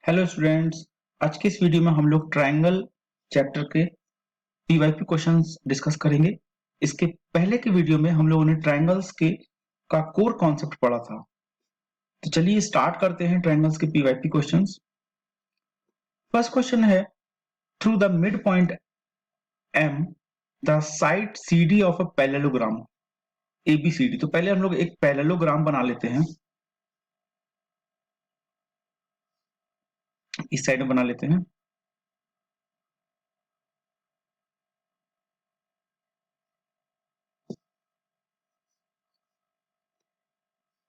Hello students. आज के इस वीडियो में हम लोग ट्रायंगल चैप्टर के पीवाईक्यू क्वेश्चंस डिस्कस करेंगे। इसके पहले के वीडियो में हम लोगों ने ट्रायंगल्स के का कोर कॉन्सेप्ट पढ़ा था। तो चलिए स्टार्ट करते हैं ट्रायंगल्स के पीवाईक्यू क्वेश्चंस। फर्स्ट क्वेश्चन है, through the midpoint M the side C D of a parallelogram ABCD। तो पहले हम लोग एक पैरेललोग्राम बना लेते हैं, इस साइड में बना लेते हैं।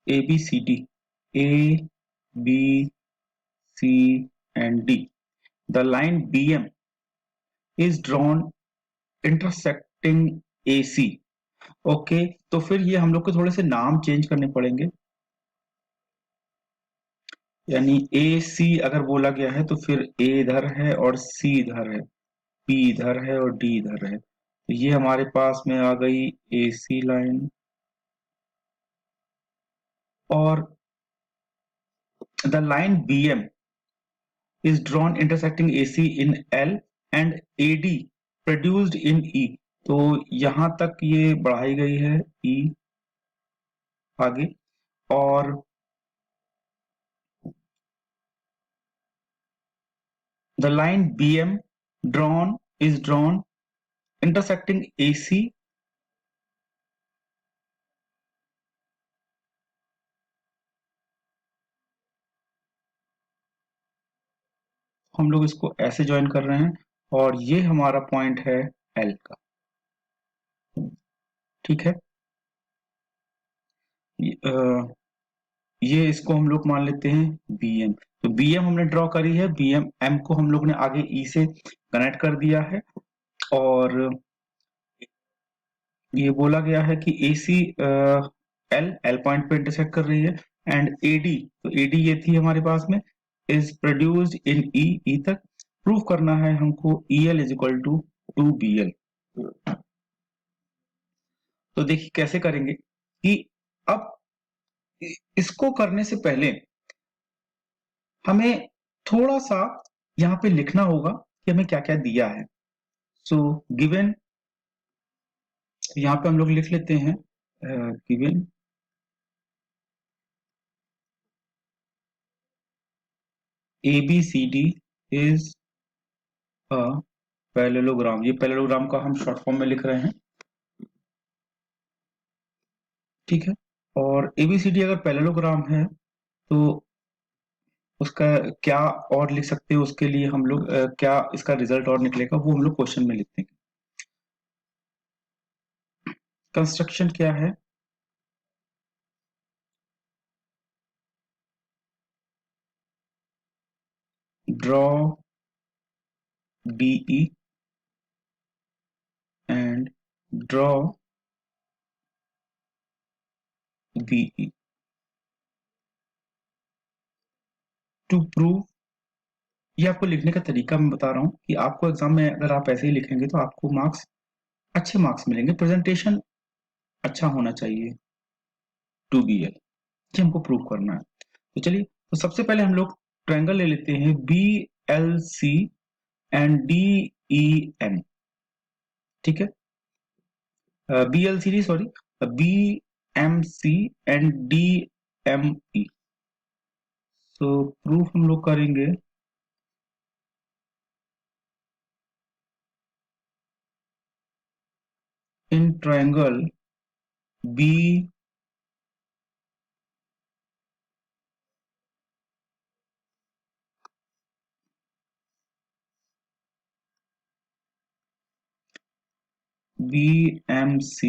ABCD, A B C and D. The line BM is drawn intersecting AC। Okay, तो फिर ये हम लोग को थोड़े से नाम चेंज करने पड़ेंगे। यानी AC अगर बोला गया है तो फिर A इधर है और C इधर है, B इधर है और D इधर है। तो ये हमारे पास में आ गई AC लाइन। और the line BM is drawn intersecting AC in L and AD produced in E। तो यहां तक ये बढ़ाई गई है E आगे। और the line BM is drawn intersecting AC हम लोग इसको ऐसे ज्वाइन कर रहे हैं और ये हमारा पॉइंट है L का। ठीक है, ये इसको हम लोग मान लेते हैं BM। तो BM हमने ड्रॉ करी है, BM M को हम लोग ने आगे E से कनेक्ट कर दिया है। और ये बोला गया है कि AC L पॉइंट पे इंटरसेक्ट कर रही है एंड AD, तो AD ये थी हमारे पास में, इज प्रोड्यूस्ड इन E तक। प्रूव करना है हमको EL is equal to 2BL। तो देखिए कैसे करेंगे कि अब इसको करने से पहले हमें थोड़ा सा यहाँ पे लिखना होगा कि हमें क्या क्या दिया है। सो गिवन, यहाँ पे हम लोग लिख लेते हैं given ABCD is a parallelogram. ये पैरेललोग्राम का हम शॉर्ट फॉर्म में लिख रहे हैं, ठीक है। और ABCD अगर पैरेललोग्राम है तो उसका क्या और लिख सकते हैं, उसके लिए हम लोग क्या इसका रिजल्ट और निकलेगा वो हम लोग क्वेश्चन में लिखते हैं। कंस्ट्रक्शन क्या है, draw DE and draw BE to prove। ये आपको लिखने का तरीका मैं बता रहा हूँ कि आपको एग्जाम में अगर आप ऐसे ही लिखेंगे तो आपको अच्छे मार्क्स मिलेंगे। प्रेजेंटेशन अच्छा होना चाहिए 2BL, ये हमको प्रूव करना है। तो चलिए, तो सबसे पहले हम लोग ट्रायंगल ले लेते हैं BLC एंड DEM। ठीक है, BLCD sorry, BMC and DME। So proof हम लोग करेंगे in triangle BMC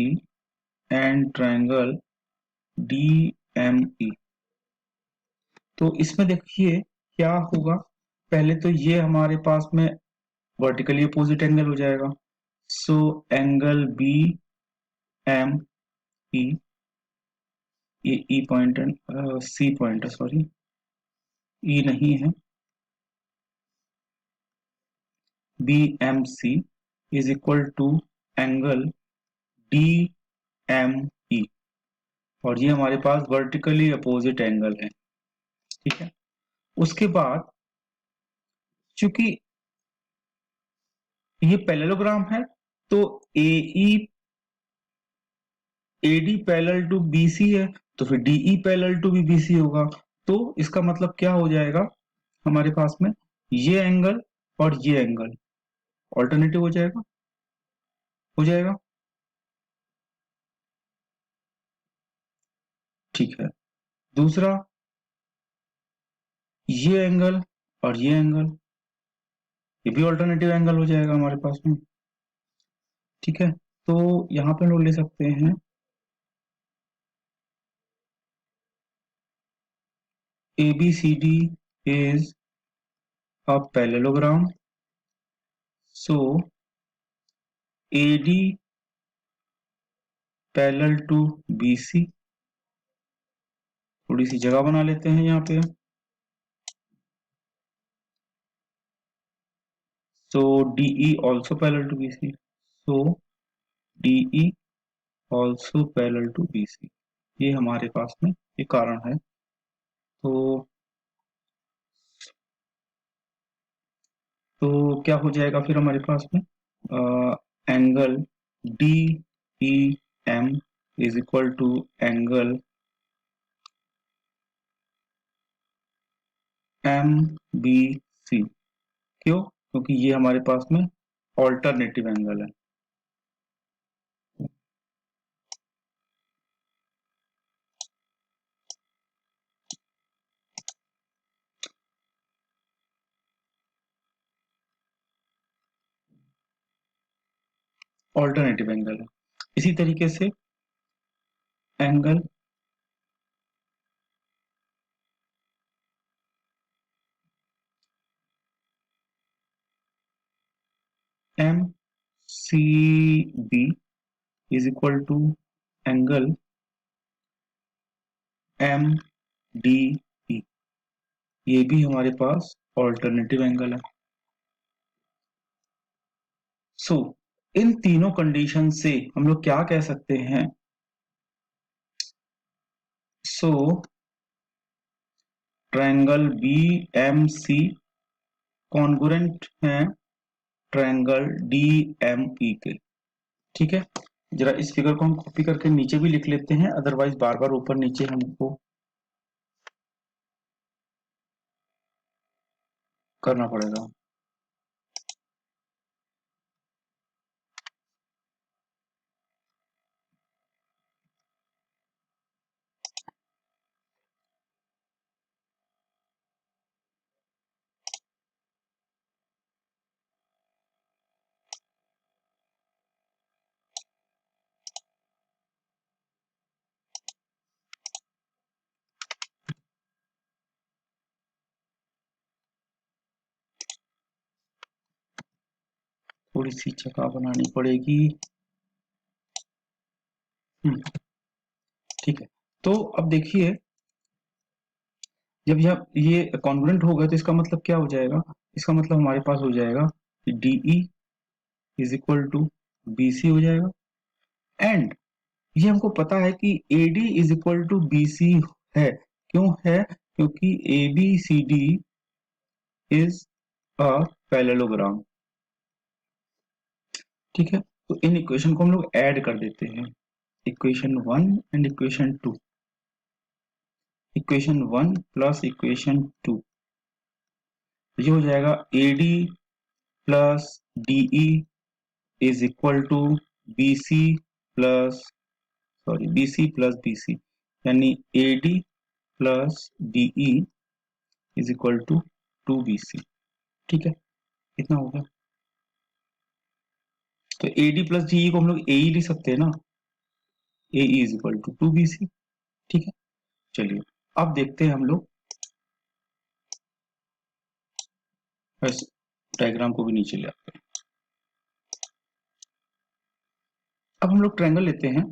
and triangle DME। तो इसमें देखिए क्या होगा। पहले तो ये हमारे पास में वर्टिकली अपोजिट एंगल हो जाएगा। सो एंगल BME, ये E पॉइंट है, C पॉइंट है, सॉरी E नहीं है, BMC is equal to angle DME। और ये हमारे पास वर्टिकली अपोजिट एंगल है, ठीक है। उसके बाद चूंकि ये पैरेललोग्राम है तो एडी पैरेलल टू बीसी है, तो फिर डीई पैरेलल टू भी बीसी होगा। तो इसका मतलब क्या हो जाएगा हमारे पास में, ये एंगल और ये एंगल ऑल्टरनेटिव हो जाएगा। ठीक है। दूसरा, ये एंगल और ये एंगल, ये भी ऑल्टरनेटिव एंगल हो जाएगा हमारे पास में। ठीक है, तो यहाँ पे हम लोग ले सकते हैं ABCD is a parallelogram, so AD parallel to BC। थोड़ी सी जगह बना लेते हैं यहाँ पे। So DE also parallel to BC, so DE also parallel to BC। ये हमारे पास में ये कारण है। तो क्या हो जाएगा फिर हमारे पास में, angle DEM is equal to angle MBC। क्यों? क्योंकि ये हमारे पास में ऑल्टरनेटिव एंगल है। ऑल्टरनेटिव एंगल है। इसी तरीके से angle MCB is equal to angle MDE। ये भी हमारे पास ऑल्टरनेटिव एंगल है। सो इन तीनों कंडीशन से हम लोग क्या कह सकते हैं, सो ट्रायंगल BMC कॉन्ग्रुएंट है ट्रायंगल DME के। ठीक है, जरा इस फिगर को हम कॉपी करके नीचे भी लिख लेते हैं, अदरवाइज बार बार ऊपर नीचे हमको करना पड़ेगा। थोड़ी सी जगह बनानी पड़ेगी। ठीक है, तो अब देखिए, जब ये कॉन्ग्रुएंट होगा तो इसका मतलब क्या हो जाएगा, इसका मतलब हमारे पास हो जाएगा कि DE is equal to BC हो जाएगा। एंड ये हमको पता है कि AD is equal to BC है। क्यों है? क्योंकि ABCD इज अ पैरेललोग्राम। ठीक है, तो इन इक्वेशन को हम लोग ऐड कर देते हैं, equation 1 and equation 2। Equation 1 plus equation 2, ये हो जाएगा AD plus DE is equal to BC plus BC plus BC, यानी AD plus DE is equal to 2BC। ठीक है, इतना हो गया। तो AD प्लस DE को हम लोग AE लिख सकते हैं ना, AE is equal to 2BC। ठीक है, चलिए अब देखते हैं हम लोग, बस डायग्राम को भी नीचे ले आते हैं। अब हम लोग ट्रायंगल लेते हैं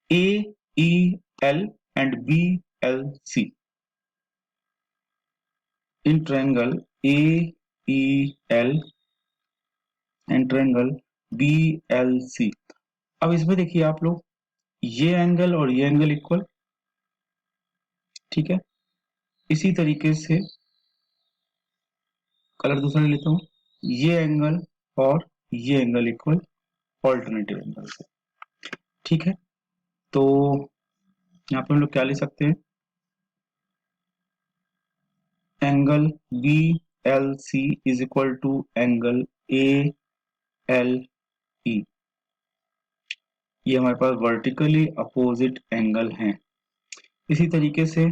AEL and BLC। In triangle AEL and triangle BLC। अब इसमें देखिए आप लोग, ये एंगल और ये एंगल इक्वल। ठीक है, इसी तरीके से कलर दूसरा ले लेता हूँ, ये एंगल और ये एंगल इक्वल ऑल्टरनेटिव एंगल से। ठीक है, तो यहाँ पे हम लोग क्या ले सकते हैं, angle B L C is equal to angle A L E. ये हमारे पास वर्टिकली अपोजिट एंगल हैं। इसी तरीके से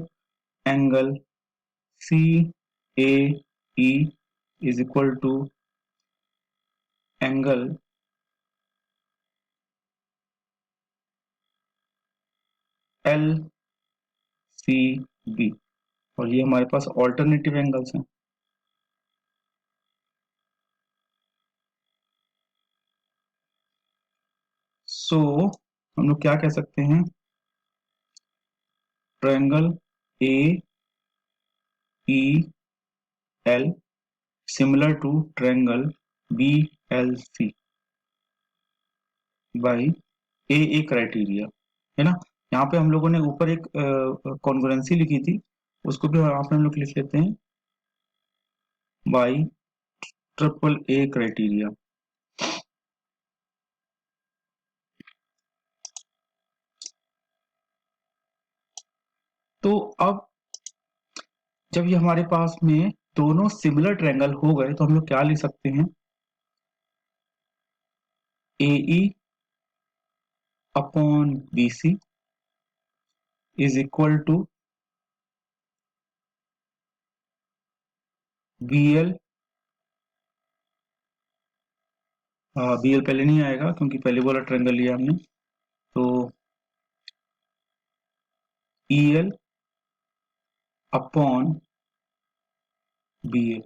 angle C A E is equal to angle L C B, और ये हमारे पास ऑल्टरनेटिव एंगल्स हैं। सो हम लोग क्या कह सकते हैं, triangle A E L similar to triangle B L C by A A criteria, है ना। यहाँ पे हम लोगों ने ऊपर एक कॉन्ग्रुएंसी लिखी थी, उसको भी यहाँ पे हम लोग लिख लेते हैं बाई ट्रिपल ए क्राइटेरिया। तो अब जब ये हमारे पास में दोनों सिमिलर ट्रायंगल हो गए तो हम लोग क्या लिख सकते हैं, A E upon B C is equal to B L. B L पहले नहीं आएगा क्योंकि पहले वाला ट्रायंगल लिया हमने, तो E L upon B L.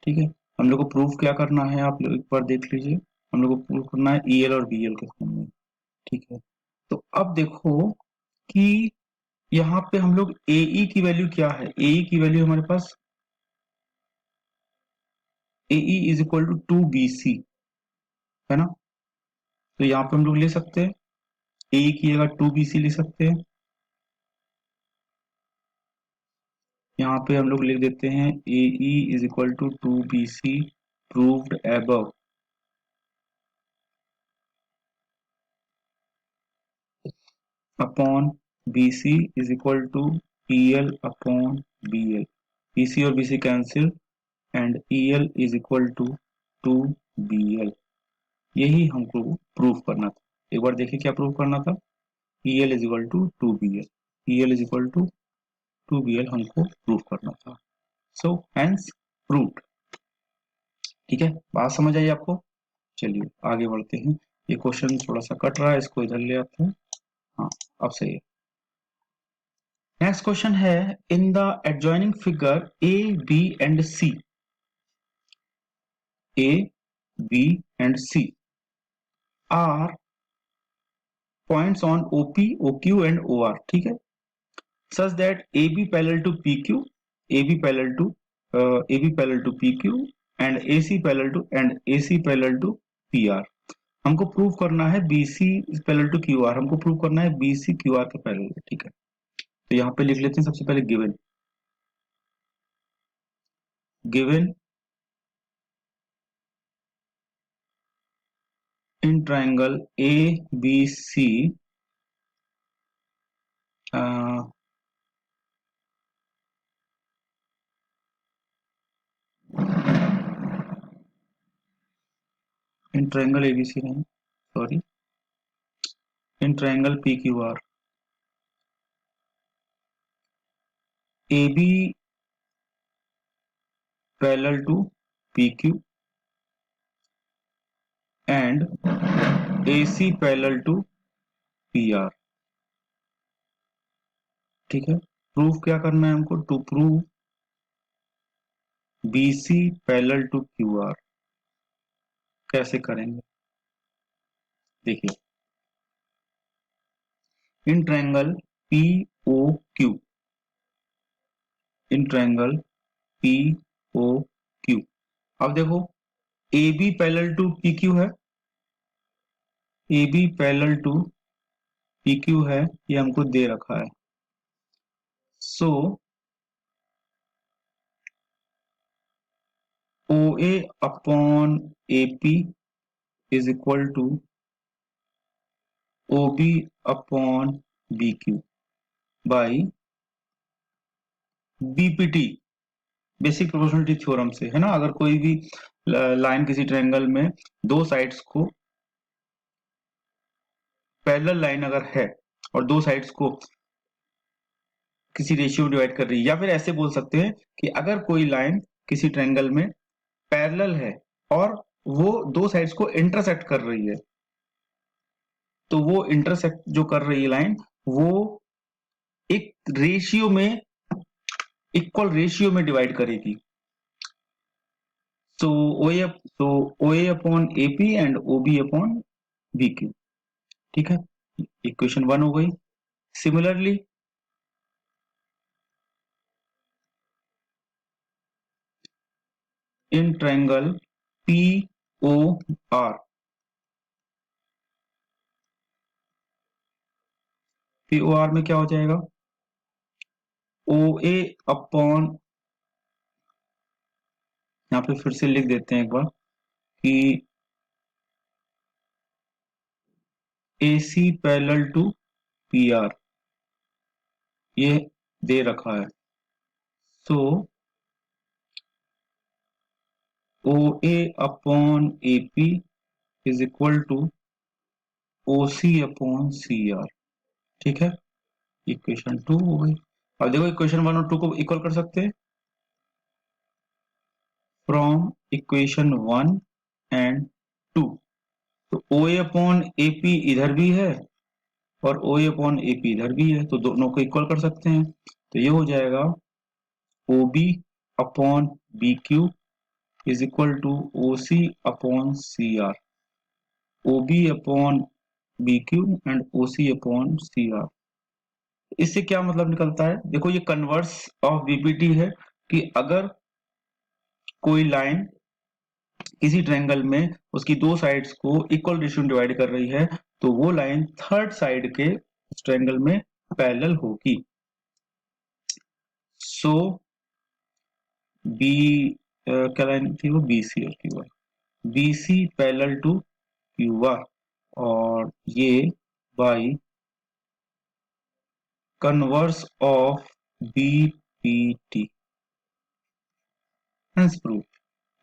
ठीक है, हम लोग को प्रूफ क्या करना है, आप लोग एक बार देख लीजिए। हम लोग को प्रूफ करना है ई एल और बी एल के फॉर्म में। ठीक है, तो अब देखो कि यहाँ पे हम लोग ए ई की वैल्यू क्या है, ए ई की वैल्यू हमारे पास A E is equal to two B C, है ना। तो यहाँ पे हम लोग ले सकते हैं ए ई की जगह टू बी सी ले सकते हैं। यहाँ पे हम लोग लिख देते हैं A E is equal to two B C proved above. Upon B C is equal to E L upon B L. B C और B C cancel and E L is equal to two B L. यही हमको prove करना था। एक बार देखिए क्या prove करना था, E L is equal to two B L, E L is equal to two B L हमको प्रूव करना था। So hence proved. ठीक है, बात समझ आई आपको। चलिए आगे बढ़ते हैं, ये क्वेश्चन थोड़ा सा कट रहा है, इसको इधर ले आते हैं। हाँ, अब सही है। नेक्स्ट क्वेश्चन है, in the adjoining figure A B and C, A B and C are points on OP OQ and O R. ठीक है, such that A B parallel to P Q, A B parallel to A B parallel to P Q and A C parallel to P R. हमको prove करना है B C parallel to Q R, हमको prove करना है B C Q R के parallel है। ठीक है, तो यहाँ पे लिख लेते हैं सबसे पहले given, given in triangle A B C in triangle A B C नहीं, sorry, in triangle P Q R, A B parallel to P Q and A C parallel to P R. ठीक है, proof क्या करना है हमको, to prove B C parallel to Q R. कैसे करेंगे, देखिए, in triangle P O Q, in triangle P O Q, अब देखो A B parallel to P Q है, A B parallel to P Q है, ये हमको दे रखा है। So O A upon A P is equal to O B upon B Q by BPT, basic proportionality theorem से, है ना। अगर कोई भी लाइन किसी ट्रायंगल में दो साइड्स को, पैरेलल लाइन अगर है और दो साइड्स को किसी रेशियो में डिवाइड कर रही है, या फिर ऐसे बोल सकते हैं कि अगर कोई लाइन किसी ट्रायंगल में पैरेलल है और वो दो साइड्स को इंटरसेक्ट कर रही है, तो वो इंटरसेक्ट जो कर रही है लाइन, वो एक रेशियो में, इक्वल रेशियो में डिवाइड करेगी। So O A upon A P and O B upon B Q, ठीक है। इक्वेशन 1 हो गई। Similarly in triangle P O R, P O R में क्या हो जाएगा, ओ ए अपॉन, यहाँ पे फिर से लिख देते हैं एक बार कि A C parallel to P R, ये दे रखा है। So O A upon A P is equal to O C upon C R, ठीक है। इक्वेशन 2 हो गई। अब देखो इक्वेशन 1 और 2 को इक्वल कर सकते हैं फ्रॉम इक्वेशन 1 एंड 2। तो ओ ए अपॉन ए पी इधर भी है और ओ ए अपॉन ए पी इधर भी है, तो दोनों को इक्वल कर सकते हैं। तो ये हो जाएगा O B upon B Q is equal to O C upon C R, O B upon B Q and O C upon C R. इससे क्या मतलब निकलता है, देखो ये कन्वर्स ऑफ बीपीटी है कि अगर कोई लाइन किसी ट्रायंगल में उसकी दो साइड्स को इक्वल रेशियो में डिवाइड कर रही है, तो वो लाइन थर्ड साइड के उस ट्रायंगल में पैरेलल होगी। सो बी क्या लाइन थी वो, बी सी और Q R, B C parallel to Q R, और ये by converse of B P T, hence proof,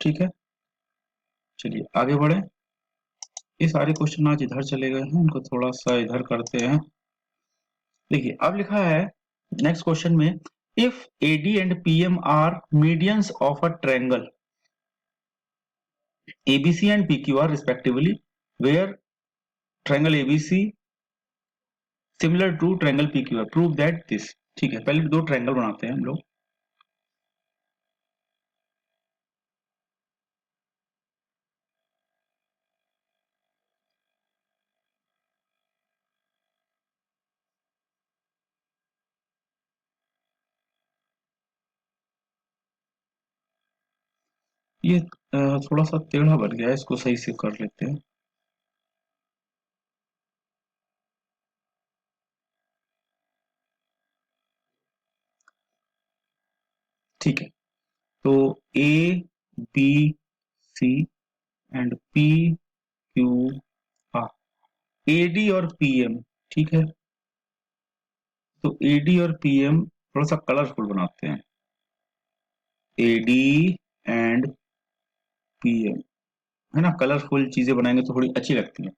ठीक है। चलिए आगे बढ़े। ये सारे क्वेश्चन आज इधर चले गए हैं, इनको थोड़ा सा इधर करते हैं। देखिए अब लिखा है नेक्स्ट क्वेश्चन में, if AD and PM are medians of a triangle ABC and PQ R respectively, where triangle ABC similar to triangle PQ R, prove that this. ठीक है, पहले दो ट्रायंगल बनाते हैं हम लोग। ये थोड़ा सा टेढ़ा बन गया है, इसको सही से कर लेते हैं। ठीक है, तो A B C and P Q R, AD और पीएम, ठीक है। तो एडी और पीएम थोड़ा सा कलरफुल बनाते हैं, एडी एंड पीएम, है ना। कलरफुल चीजें बनाएंगे तो थोड़ी अच्छी लगती है।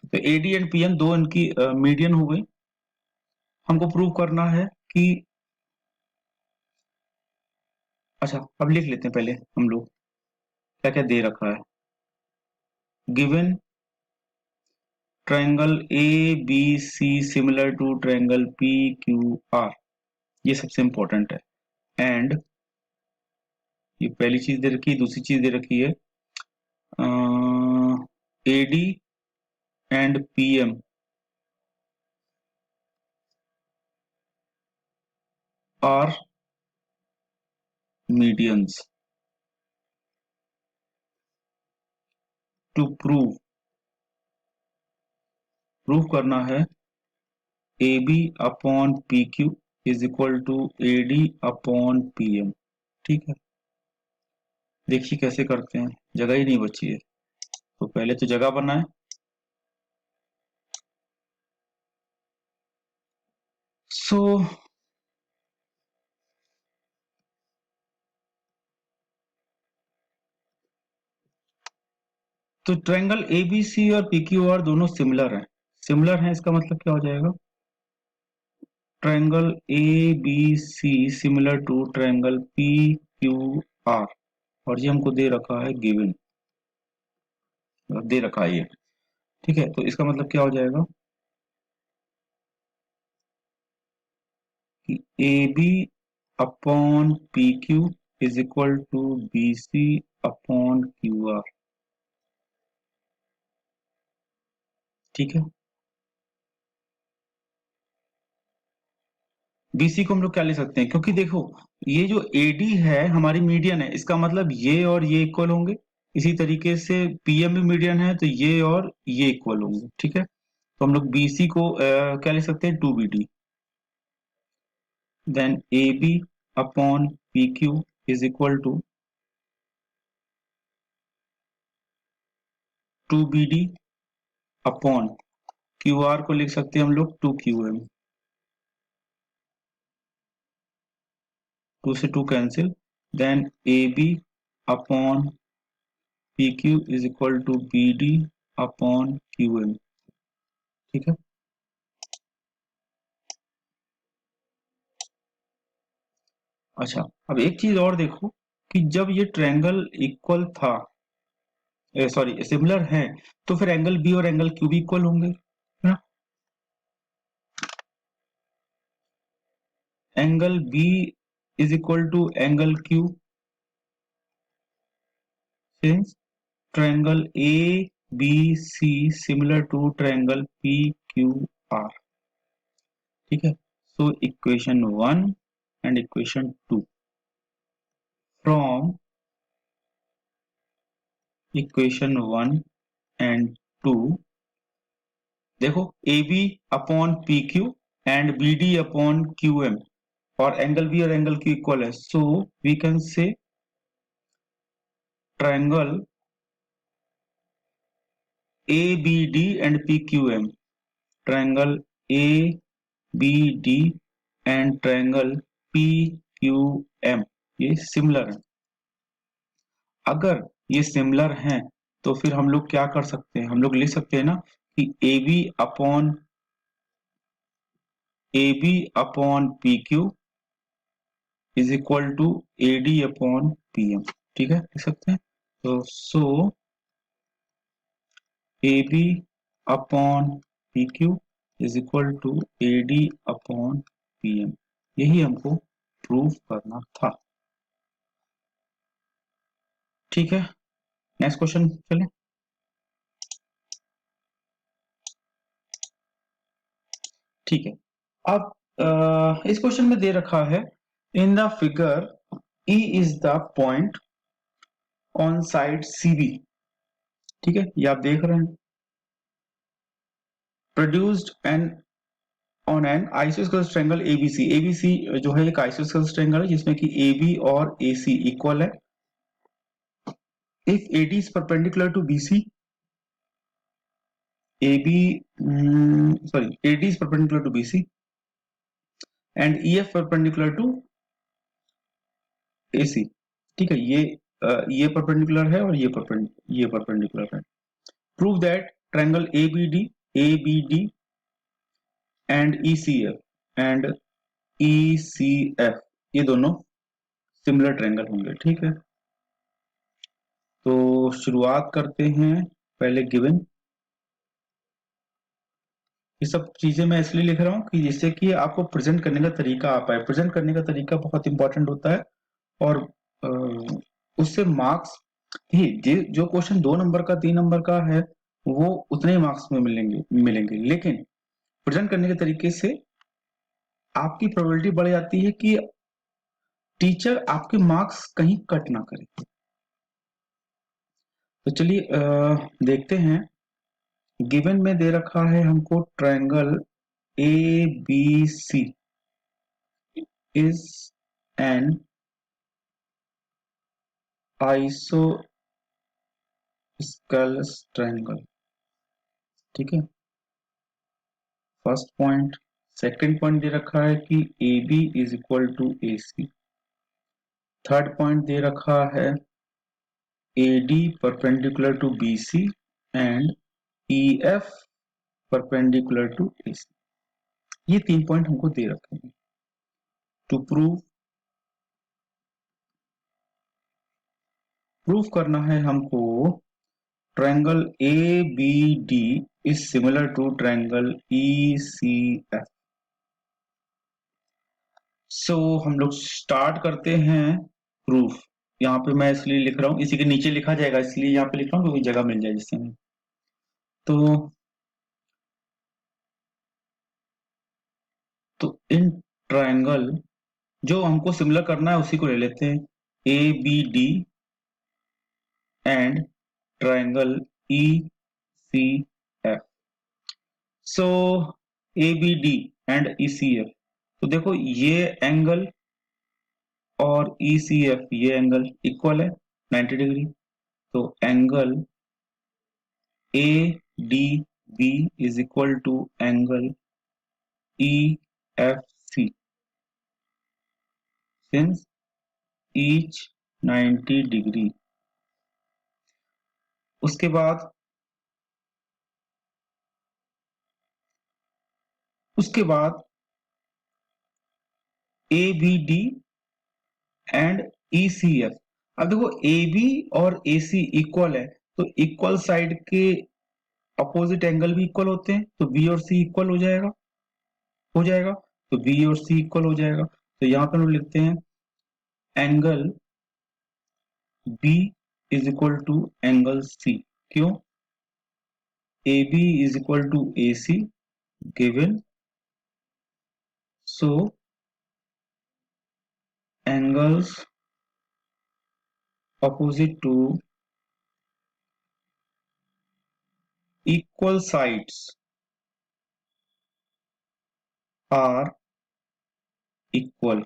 तो एडी एंड पीएम दो इनकी मीडियन हो गई। हमको प्रूव करना है कि, अच्छा अब लिख लेते हैं पहले हम लोग क्या क्या दे रखा है। Given triangle A B C similar to triangle P Q R, ये सबसे इंपॉर्टेंट है। एंड ये पहली चीज दे रखी है, दूसरी चीज दे रखी है AD and PM are medians. To prove, prove करना है A B upon P Q is equal to A D upon P M. ठीक है, देखिए कैसे करते हैं, जगह ही नहीं बची है, तो पहले तो जगह बनाए। सो तो ट्रायंगल ए बी सी और पी क्यू आर दोनों सिमिलर हैं। सिमिलर हैं इसका मतलब क्या हो जाएगा, triangle A B C similar to triangle P Q R, और ये हमको दे रखा है गिवन, दे रखा है ये। ठीक है, तो इसका मतलब क्या हो जाएगा कि A B upon P Q is equal to B C upon Q R. ठीक है, बीसी को हम लोग क्या ले सकते हैं, क्योंकि देखो ये जो एडी है हमारी मीडियन है, इसका मतलब ये और ये इक्वल होंगे। इसी तरीके से पीएम भी मीडियन है, तो ये और ये इक्वल होंगे। ठीक है, तो हम लोग बीसी को क्या ले सकते हैं, two B D. Then A B upon P Q is equal to two B D upon Q R को लिख सकते हैं हम लोग टू क्यू एम। टू से two cancel, then A B upon P Q is equal to B D upon Q M. ठीक है, अच्छा अब एक चीज और देखो कि जब ये ट्रायंगल इक्वल था, सॉरी सिमिलर है, तो फिर एंगल बी और एंगल क्यू भी इक्वल होंगे, है ना। Angle B is equal to angle Q since triangle A B C similar to triangle P Q R. ठीक है, so equation one and equation two, from equation one and two, देखो A B upon P Q and B D upon Q M, और angle B और angle Q equal है, so we can say triangle A B D and P Q M, triangle A B D and triangle P Q M ये similar है। अगर ये similar हैं तो फिर हम लोग क्या कर सकते हैं, हम लोग लिख सकते हैं ना कि A B upon P Q is equal to A D upon P M. ठीक है, लिख सकते हैं। तो so A B upon P Q is equal to A D upon P M, यही हमको प्रूव करना था। ठीक है, नेक्स्ट क्वेश्चन चलें। ठीक है, अब इस क्वेश्चन में दे रखा है in the figure E is the point on side C B. ठीक है, ये आप देख रहे हैं, produced an on an isosceles triangle ABC. ABC जो है एक आइसोस्केलेस ट्रायंगल है जिसमें कि AB और AC इक्वल है। If AD is perpendicular to BC, AB sorry AD is perpendicular to BC and EF perpendicular to AC। ठीक है, ये परपेंडिकुलर है और ये परपेंडिकुलर है। Prove that triangle ABD and ECF ये दोनों सिमिलर ट्रायंगल होंगे। ठीक है, तो शुरुआत करते हैं पहले गिवन। ये सब चीजें मैं इसलिए लिख रहा हूँ कि जिससे कि आपको प्रेजेंट करने का तरीका आ पाए। प्रेजेंट करने का तरीका बहुत इंपॉर्टेंट होता है, और उससे मार्क्स ही जो क्वेश्चन 2 नंबर का 3 नंबर का है वो उतने ही मार्क्स में मिलेंगे, लेकिन प्रेजेंट करने के तरीके से आपकी प्रोबेबिलिटी बढ़ जाती है कि टीचर आपके मार्क्स कहीं कट ना करे। तो चलिए देखते हैं। गिवन में दे रखा है हमको triangle ABC is an isosceles triangle। ठीक है, फर्स्ट पॉइंट। सेकंड पॉइंट दे रखा है कि AB is equal to AC। Third point दे रखा है AD perpendicular to BC and EF perpendicular to AC। ये 3 पॉइंट हमको दे रखे हैं। टू प्रूव करना है हमको triangle ABD is similar to triangle ECF। So हम लोग स्टार्ट करते हैं प्रूफ। यहाँ पे मैं इसलिए लिख रहा हूँ, इसी के नीचे लिखा जाएगा इसलिए यहाँ पे लिख रहा हूँ क्योंकि जगह मिल जाए जिससे हमें। तो इन ट्रायंगल जो हमको सिमिलर करना है उसी को ले लेते हैं, ABD and triangle ECF। So ABD and ECF, तो देखो ये एंगल और ECF ये एंगल इक्वल है 90 डिग्री। तो angle ADB is equal to angle EFC since each 90 degree. उसके बाद ABD एंड ECF। अब देखो AB और AC इक्वल है, तो इक्वल साइड के अपोजिट एंगल भी इक्वल होते हैं, तो B और C इक्वल हो जाएगा। तो B और C इक्वल हो जाएगा, तो यहाँ पर हम लिखते हैं angle B is equal to angle C। क्यों? AB is equal to AC given, so angles opposite to equal sides are equal।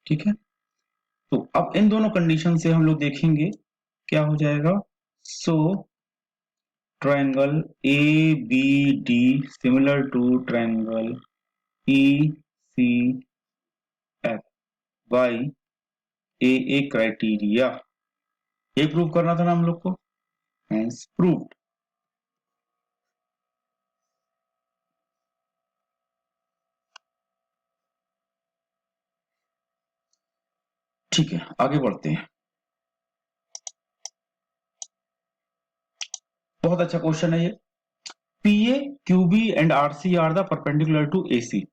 ठीक है, तो अब इन दोनों कंडीशन से हम लोग देखेंगे क्या हो जाएगा। So triangle ABD similar to triangle ECF by AA criteria. ये प्रूव करना था ना हम लोग को, हैंस प्रूव्ड। ठीक है, आगे बढ़ते हैं। बहुत अच्छा क्वेश्चन है ये। PA, QB and RC are the perpendicular to AC।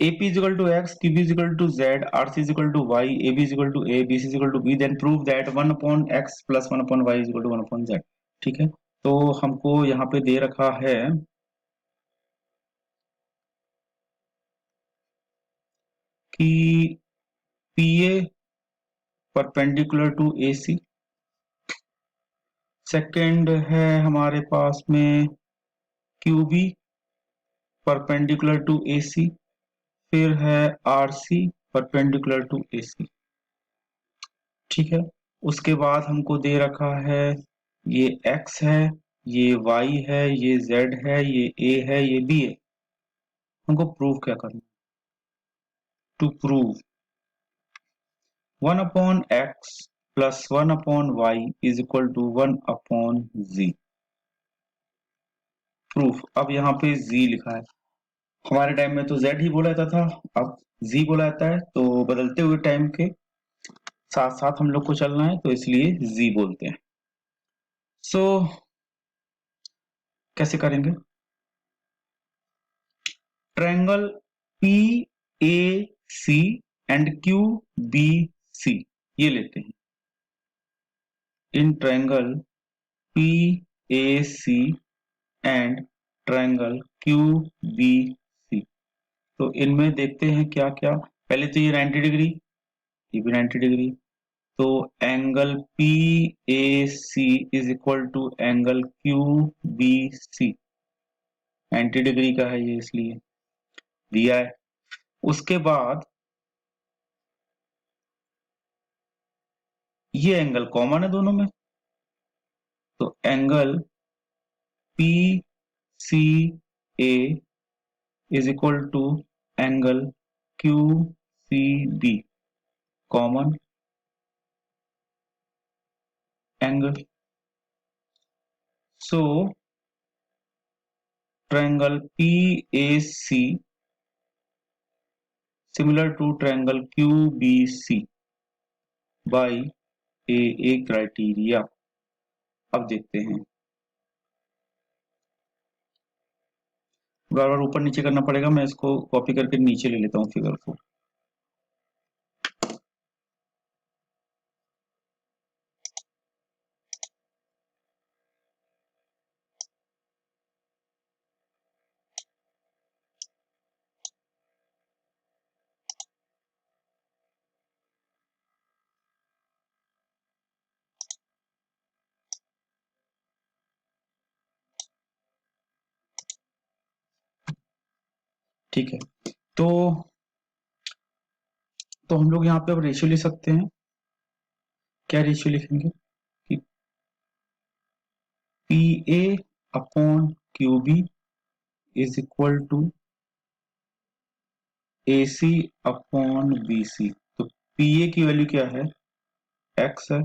AP is equal to X, QB is equal to Z, RC is equal to Y, AB is equal to A, BC is equal to B, then prove that 1 upon X plus 1 upon Y is equal to 1 upon Z। ठीक है, तो हमको यहाँ पे दे रखा है कि PA perpendicular to AC, second है हमारे पास में QB परपेंडिकुलर टू AC, फिर है RC परपेंडिकुलर टू AC। ठीक है, उसके बाद हमको दे रखा है ये X है, ये Y है, ये Z है, ये A है, ये B है। हमको प्रूव क्या करना? To prove 1 upon X plus 1 upon Y is equal to 1 upon Z। Proof, अब यहाँ पे Z लिखा है, हमारे टाइम में तो Z ही बोला जाता था, अब Z बोला जाता है, तो बदलते हुए टाइम के साथ साथ हम लोग को चलना है, तो इसलिए Z बोलते हैं। सो कैसे करेंगे? ट्रायंगल PAC एंड QBC ये लेते हैं। In triangle PAC and triangle QBC, तो इनमें देखते हैं क्या क्या। पहले तो ये 90 डिग्री, ये भी 90 डिग्री, तो angle PAC is equal to angle QBC। 90 degree का है ये, इसलिए दिया है। उसके बाद ये एंगल कॉमन है दोनों में, तो angle P C A is equal to angle Q C B, common angle. So triangle P A C similar to triangle Q B C by A criteria. अब देखते हैं, बार बार ऊपर नीचे करना पड़ेगा, मैं इसको कॉपी करके नीचे ले लेता हूँ फिगर को। ठीक है, तो हम लोग यहाँ पे अब रेशियो ले सकते हैं। क्या रेशियो लिखेंगे कि P A upon Q B is equal to A C upon B C. तो पी ए की वैल्यू क्या है, एक्स है।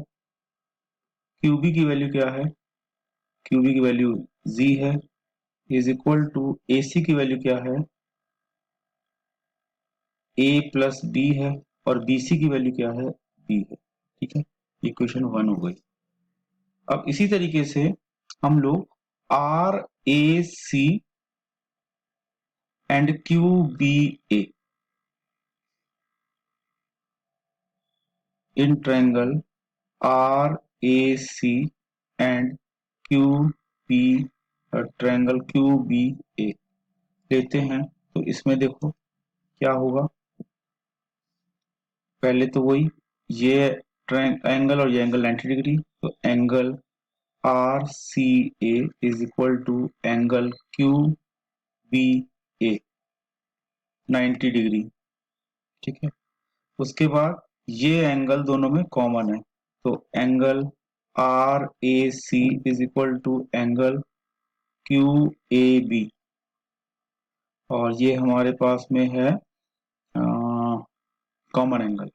क्यू बी की वैल्यू क्या है, क्यू बी की वैल्यू जी है, इज इक्वल टू ए सी की वैल्यू क्या है, ए प्लस बी है, और बी सी की वैल्यू क्या है, बी है। ठीक है, इक्वेशन 1 हो गई। अब इसी तरीके से हम लोग R A C and Q B A in triangle R A C and Q B, triangle Q B A लेते हैं। तो इसमें देखो क्या होगा, पहले तो वही ये एंगल और ये एंगल 90 डिग्री, तो angle R C A is equal to angle Q B A 90 degree. ठीक है, उसके बाद ये एंगल दोनों में कॉमन है, तो angle R A C is equal to angle Q A B, और ये हमारे पास में है कॉमन एंगल।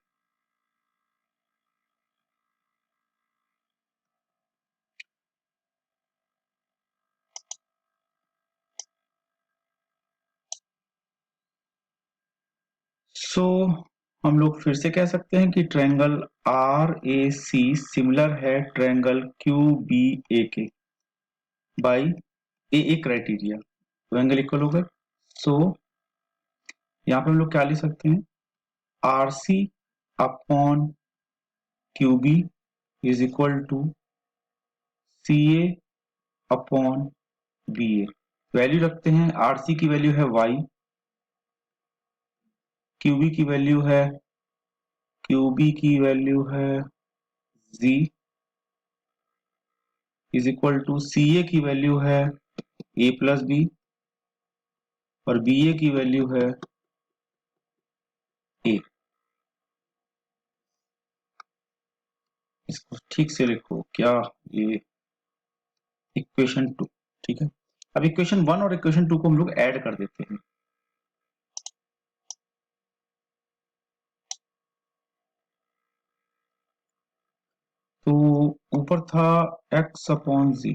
सो हम लोग फिर से कह सकते हैं कि triangle R A C similar है ट्रायंगल क्यू बी ए के बाई ए क्राइटेरिया, तो एंगल इक्वल हो गए। सो यहाँ पे हम लोग क्या लिख सकते हैं, R C upon Q B is equal to C A upon B A. Value रखते हैं, आर सी की वैल्यू है वाई, क्यू बी की वैल्यू है G, is equal to C A की वैल्यू है ए प्लस बी, और B A की वैल्यू है ए। इसको ठीक से लिखो, क्या ये इक्वेशन 2। ठीक है, अब इक्वेशन 1 और इक्वेशन 2 को हम लोग ऐड कर देते हैं। तो ऊपर था x upon G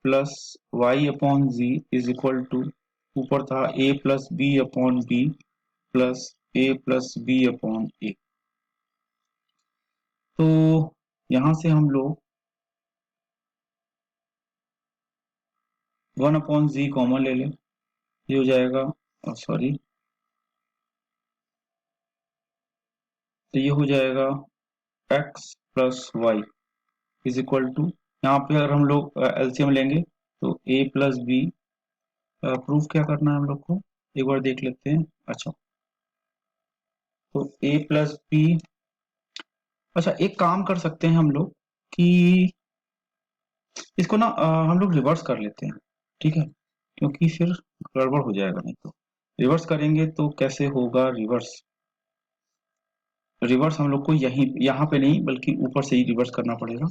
plus y upon G is equal to, ऊपर था a plus B upon B plus a plus B upon A. तो यहां से हम लोग 1 अपॉन जी कॉमन ले लें, ये हो जाएगा, सॉरी, तो ये हो जाएगा x plus Y is equal to, यहाँ पे अगर हम लोग एलसीएम लेंगे तो a प्लस बी, प्रूफ क्या करना है हम लोग को, एक बार देख लेते हैं। अच्छा, तो a प्लस बी, अच्छा एक काम कर सकते हैं हम लोग कि इसको ना हम लोग रिवर्स कर लेते हैं, ठीक है, क्योंकि फिर गड़बड़ हो जाएगा नहीं तो। रिवर्स करेंगे तो कैसे होगा रिवर्स? रिवर्स हम लोग को यहीं यहाँ पे नहीं बल्कि ऊपर से ही रिवर्स करना पड़ेगा।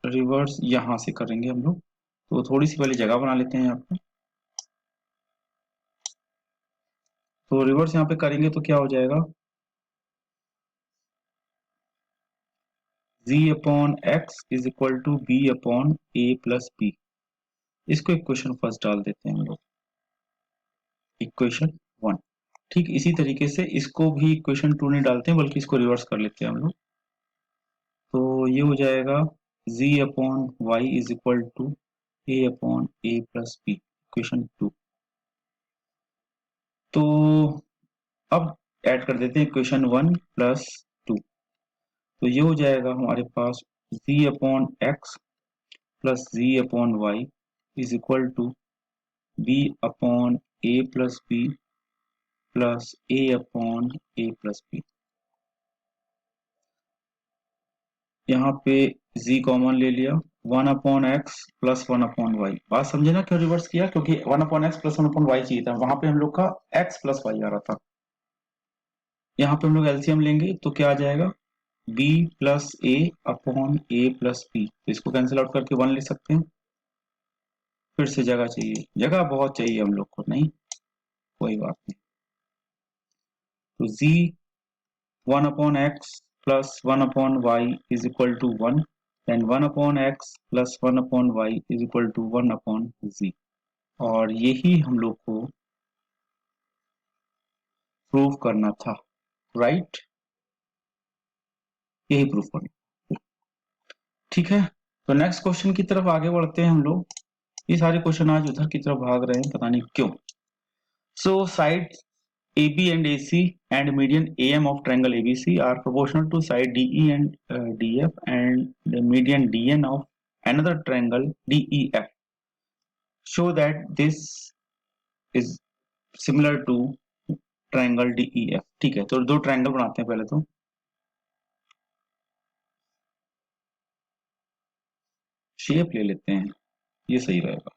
रिवर्स यहाँ से करेंगे हम लोग, तो थोड़ी सी पहले जगह बना लेते हैं यहाँ पे। तो रिवर्स यहाँ पे करेंगे तो क्या हो जाएगा, z upon X is equal to B upon A plus B. इसको इक्वेशन फर्स्ट डाल देते हैं हम लोग, इक्वेशन 1। ठीक इसी तरीके से इसको भी इक्वेशन 2 नहीं डालते हैं बल्कि इसको रिवर्स कर लेते हैं हम लोग। तो ये हो जाएगा z upon Y is equal to A upon A plus B, equation 2। तो अब ऐड कर देते हैं इक्वेशन 1 प्लस 2। तो ये हो जाएगा हमारे पास z upon X plus z upon Y is equal to b upon A plus B plus A upon A plus B. यहाँ पे z कॉमन ले लिया, 1 upon X plus 1 upon Y. बात समझे ना क्यों रिवर्स किया? क्योंकि 1 upon X plus 1 upon Y चाहिए था, वहां पे हम लोग का x प्लस वाई आ रहा था। यहाँ पे हम लोग एलसीएम लेंगे तो क्या आ जाएगा, b plus A upon A plus B. तो इसको कैंसिल आउट करके 1 लिख सकते हैं। फिर से जगह चाहिए, जगह बहुत चाहिए हम लोग को, नहीं कोई बात नहीं। तो z 1 upon x plus 1 upon y is equal to 1, and 1 upon x plus 1 upon y is equal to 1 upon z। और यही हम लोग को प्रूव करना था, राइट? यही प्रूव करना, ठीक है। तो नेक्स्ट क्वेश्चन की तरफ आगे बढ़ते हैं हम लोग। ये सारे क्वेश्चन आज उधर की तरफ भाग रहे हैं, पता नहीं क्यों। So side AB and AC and median AM of triangle ABC are proportional to side DE and DF and the median DN of another triangle DEF. Show that this is similar to triangle DEF। ठीक है, तो दो triangle बनाते हैं पहले तो। Shape ले लेते हैं, ये सही रहेगा।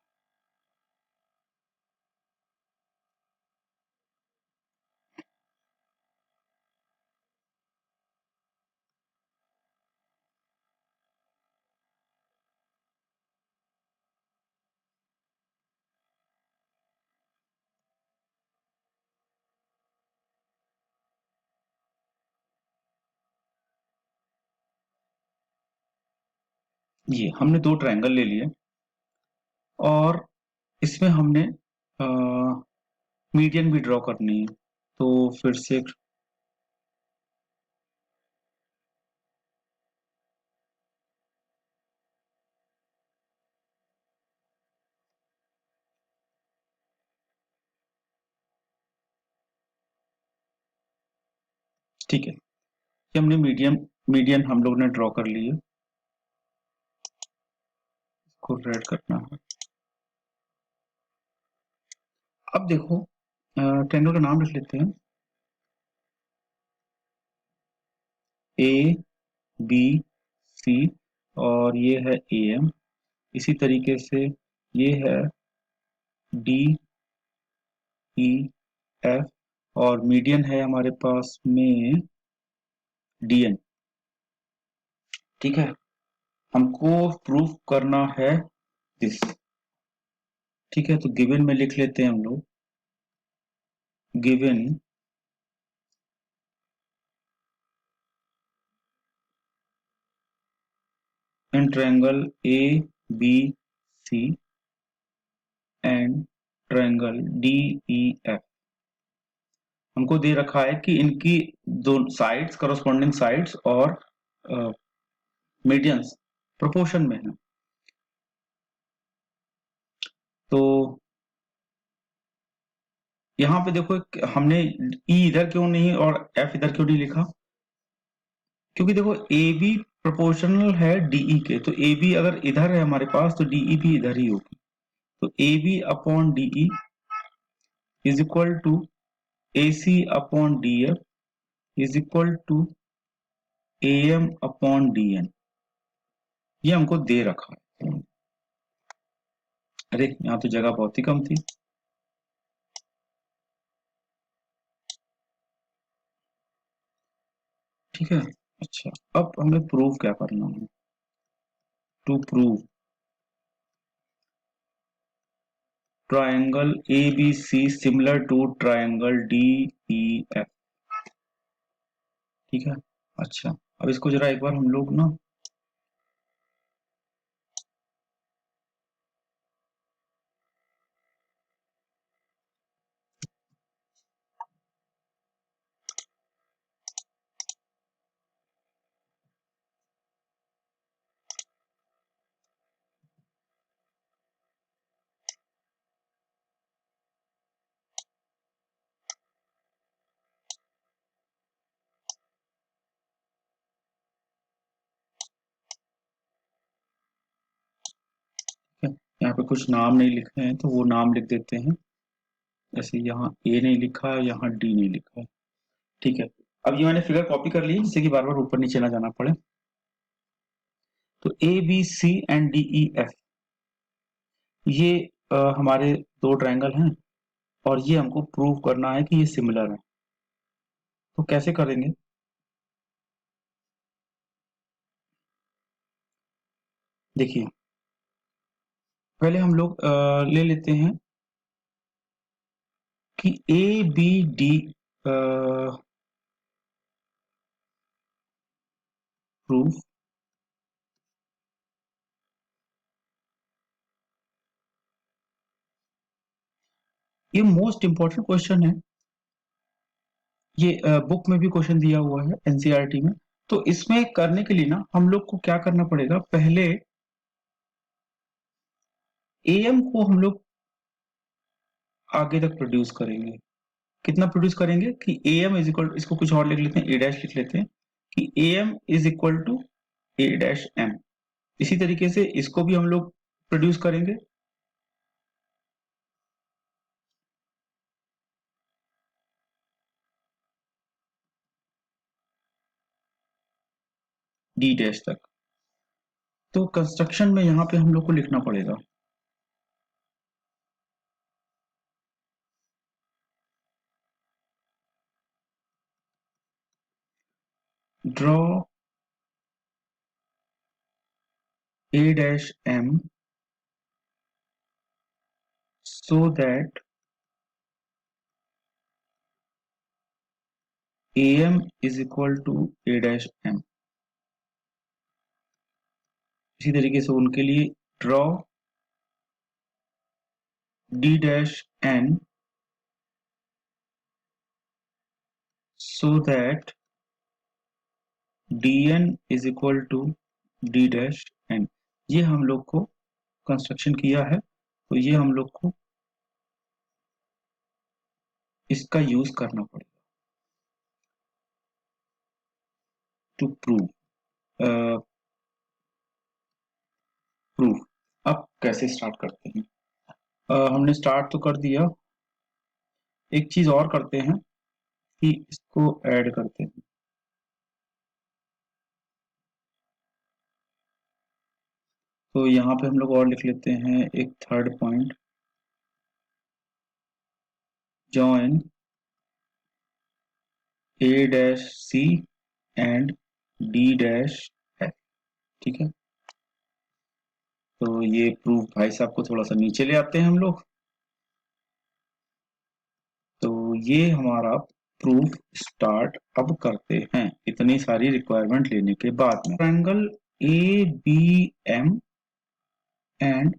ये हमने दो ट्रायंगल ले लिए और इसमें हमने मीडियन भी ड्रॉ करनी है। तो फिर से ठीक है, ये हमने मीडियन हम लोग ने ड्रॉ कर लिए, इसको रेड करना है। अब देखो ट्रायंगल का नाम लिख लेते हैं, ए बी सी, और ये है ए एम। इसी तरीके से ये है डी ई एफ, और मीडियन है हमारे पास में डी एन। ठीक है, हमको प्रूफ करना है दिस। ठीक है, तो गिवन में लिख लेते हैं हम लोग, given in triangle A B C and triangle D E F. हमको दे रखा है कि इनकी दो साइड्स, करस्पॉन्डिंग साइड्स और मीडियंस प्रोपोर्शन में है। तो यहाँ पे देखो हमने ई इधर क्यों नहीं और एफ इधर क्यों नहीं लिखा? क्योंकि देखो ए बी प्रोपोर्शनल है डीई के, तो ए बी अगर इधर है हमारे पास तो डीई भी इधर ही होगी। तो A B upon DE is equal to A C upon D F is equal to AM upon DN, ये हमको दे रखा है। अरे यहाँ तो जगह बहुत ही कम थी। ठीक है, अच्छा अब हमें प्रूव क्या करना है? To prove triangle ABC similar to triangle DEF। ठीक है, अच्छा अब इसको जरा एक बार हम लोग ना यहाँ पे कुछ नाम नहीं लिखे हैं तो वो नाम लिख देते हैं। जैसे यहाँ A नहीं लिखा है, यहाँ D नहीं लिखा है। ठीक है, अब ये मैंने फिगर कॉपी कर ली जिससे कि बार बार ऊपर नीचे ना जाना पड़े। तो ABCDEF ये हमारे दो ट्रायंगल हैं और ये हमको प्रूव करना है कि ये सिमिलर है। तो कैसे करेंगे? देखिए, पहले हम लोग ले लेते हैं कि ABD प्रूफ ये मोस्ट इंपॉर्टेंट क्वेश्चन है। ये बुक में भी क्वेश्चन दिया हुआ है एनसीईआरटी में। तो इसमें करने के लिए ना हम लोग को क्या करना पड़ेगा? पहले AM को हम लोग आगे तक प्रोड्यूस करेंगे। कितना प्रोड्यूस करेंगे कि AM इज इक्वल, इसको कुछ और लिख लेते हैं, A डैश लिख लेते हैं कि AM is equal to A dash M। इसी तरीके से इसको भी हम लोग प्रोड्यूस करेंगे। D डैश तक। तो कंस्ट्रक्शन में यहाँ पे हम लोग को लिखना पड़ेगा draw A dash M so that AM is equal to A dash M। इसी तरीके से उनके लिए draw D dash N so that DN is equal to D dash N। ये हम लोग को कंस्ट्रक्शन किया है, तो ये हम लोग को इसका यूज करना पड़ेगा टू प्रूव प्रूफ। अब कैसे स्टार्ट करते हैं? हमने स्टार्ट तो कर दिया, एक चीज और करते हैं कि इसको ऐड करते हैं। तो यहाँ पे हम लोग और लिख लेते हैं एक third point, join A dash C and D dash F। ठीक है, तो ये प्रूफ भाई साहब को थोड़ा सा नीचे ले आते हैं हम लोग। तो ये हमारा प्रूफ स्टार्ट अब करते हैं इतनी सारी रिक्वायरमेंट लेने के बाद में। Triangle ABM and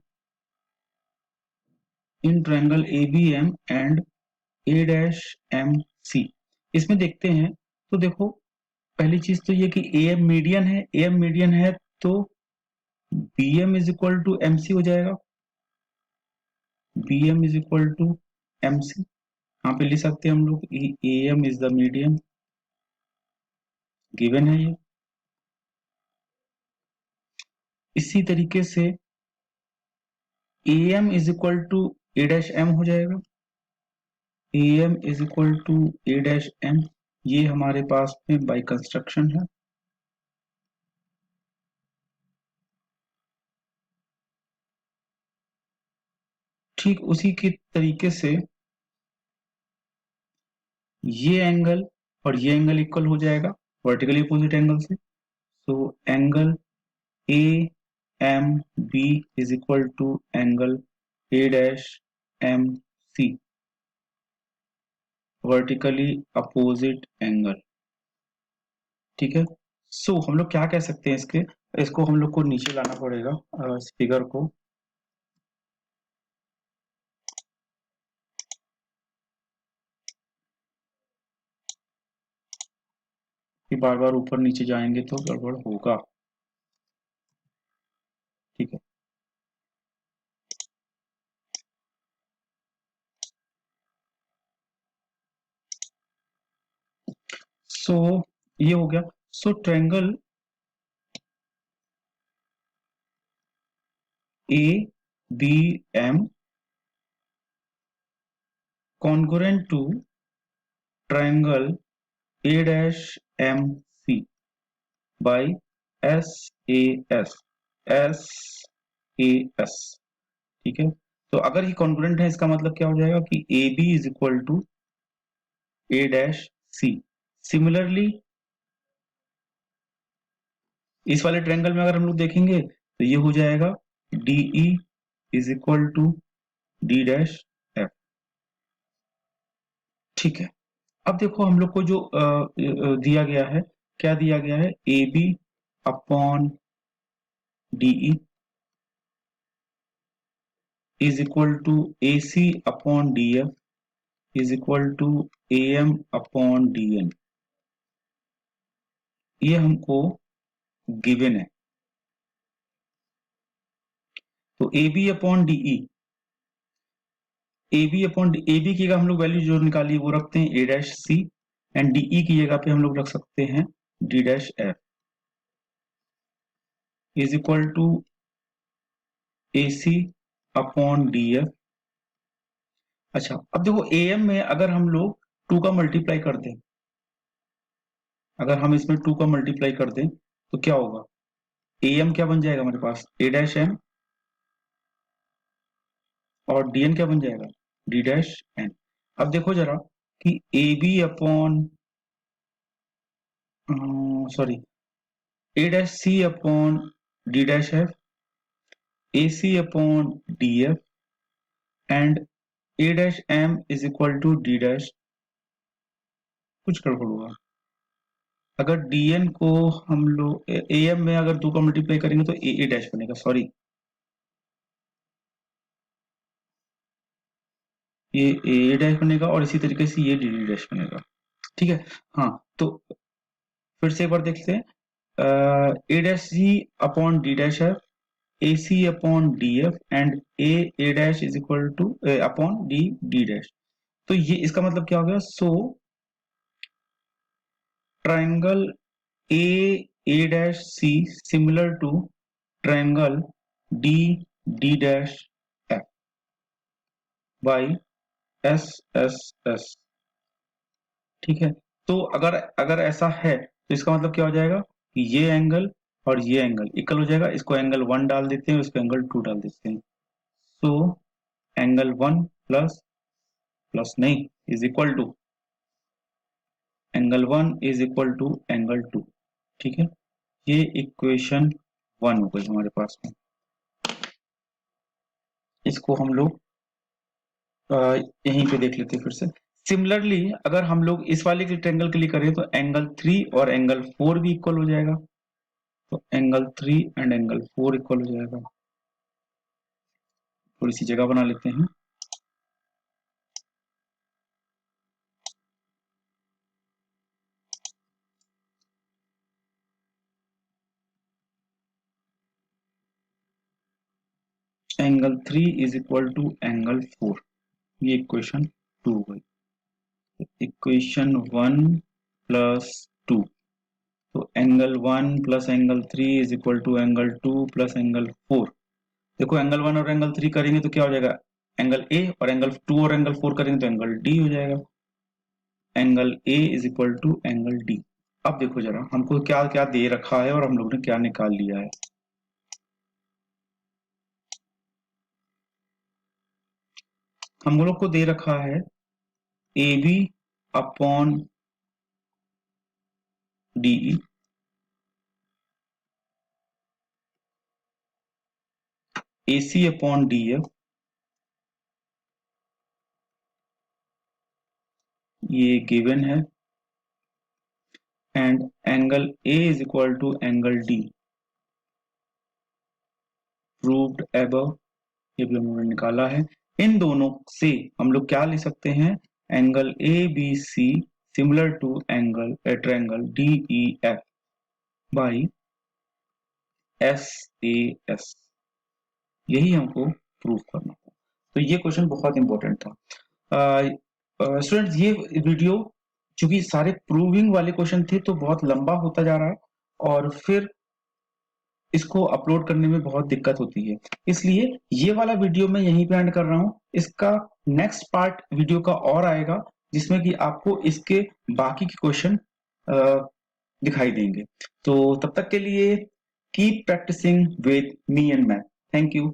in triangle ABM and A dash MC, इसमें देखते हैं। तो देखो, पहली चीज तो ये कि AM मीडियन है, AM मीडियन है तो BM is equal to MC हो जाएगा। BM is equal to MC, यहाँ पे लिख सकते हैं हम लोग AM is the median, given है ये। इसी तरीके से AM is equal to A dash M हो जाएगा। AM is equal to A dash M, ये हमारे पास में बाई कंस्ट्रक्शन है। ठीक उसी के तरीके से ये एंगल और ये एंगल इक्वल हो जाएगा वर्टिकली अपोजिट एंगल से। So angle A M B is equal to angle A dash M C, vertically opposite angle. ठीक है। सो हम लोग क्या कह सकते हैं इसको हम लोग को नीचे लाना पड़ेगा इस फिगर को। कि बार बार ऊपर नीचे जाएंगे तो गड़बड़ होगा। ठीक है। सो ये हो गया। So triangle A B M congruent to triangle A dash M C by SAS SAS। ठीक है। तो अगर ये कॉन्ग्रुएंट है इसका मतलब क्या हो जाएगा कि A B is equal to A dash C. Similarly इस वाले ट्रायंगल में अगर हम लोग देखेंगे तो ये हो जाएगा DE is equal to D dash F। ठीक है। अब देखो हम लोग को जो दिया गया है, क्या दिया गया है, A B upon DE is equal to AC upon DF is equal to AM upon DN। ये हमको गिवन है। तो AB upon DE, AB upon AB की जगह हम लोग वैल्यू जो निकाली वो रखते हैं A dash C and DE की जगह पे हम लोग रख सकते हैं D dash F is equal to AC upon DF। अच्छा अब देखो AM में अगर हम लोग 2 का मल्टीप्लाई कर दें, अगर हम इसमें 2 का मल्टीप्लाई कर दें तो क्या होगा, AM क्या बन जाएगा हमारे पास A डैश M और DN क्या बन जाएगा D डैश N। अब देखो जरा कि AB upon sorry A dash C upon D dash F, AC upon DF and A dash M is equal to D dash, कुछ गड़बड़ हुआ। अगर DN को हम लोग AM में अगर 2 का मल्टीप्लाई करेंगे तो AA डैश बनेगा, सॉरी ये AA डैश बनेगा और इसी तरीके से ये DD डैश बनेगा। ठीक है। हाँ तो फिर से एक बार देखते हैं, A dash C upon D dash F, AC upon DF and A dash is equal to upon D dash. तो ये इसका मतलब क्या हो गया, so triangle A dash C similar to triangle D dash F by S। ठीक है। तो अगर अगर ऐसा है तो इसका मतलब क्या हो जाएगा कि ये एंगल और ये एंगल इक्वल हो जाएगा। इसको एंगल 1 डाल देते हैं, इसको एंगल 2 डाल देते हैं। सो एंगल 1 प्लस प्लस नहीं is equal to angle 1 is equal to angle 2। ठीक है। ये इक्वेशन 1 हो गई हमारे पास में। इसको हम लोग यहीं पे देख लेते हैं फिर से। सिमिलरली अगर हम लोग इस वाले के ट्रायंगल के लिए करें तो एंगल 3 और एंगल 4 भी इक्वल हो जाएगा। तो एंगल 3 एंड एंगल 4 इक्वल हो जाएगा। थोड़ी सी जगह बना लेते हैं। Angle 3 is equal to angle 4, ये इक्वेशन 2 हो गई। इक्वेशन 1 प्लस 2, तो angle 1 plus angle 3 is equal to angle 2 plus angle 4। देखो एंगल 1 और एंगल 3 करेंगे तो क्या हो जाएगा, एंगल ए, और एंगल 2 और एंगल 4 करेंगे तो एंगल डी हो जाएगा। Angle A is equal to angle D. अब देखो जरा हमको क्या क्या दे रखा है और हम लोग ने क्या निकाल लिया है। हम लोग को दे रखा है AB upon DE, AC upon DF, ये गिवन है, and angle A is equal to angle D, proved above, ये भी हमने निकाला है। इन दोनों से हम लोग क्या ले सकते हैं, angle ABC similar to angle triangle DEF by SAS, यही हमको प्रूव करना था। तो ये क्वेश्चन बहुत इंपॉर्टेंट था। स्टूडेंट्स ये वीडियो चूंकि सारे प्रूविंग वाले क्वेश्चन थे तो बहुत लंबा होता जा रहा है और फिर इसको अपलोड करने में बहुत दिक्कत होती है, इसलिए ये वाला वीडियो मैं यहीं पे एंड कर रहा हूँ। इसका नेक्स्ट पार्ट वीडियो का और आएगा जिसमें कि आपको इसके बाकी के क्वेश्चन दिखाई देंगे। तो तब तक के लिए keep practicing with me and math. Thank you.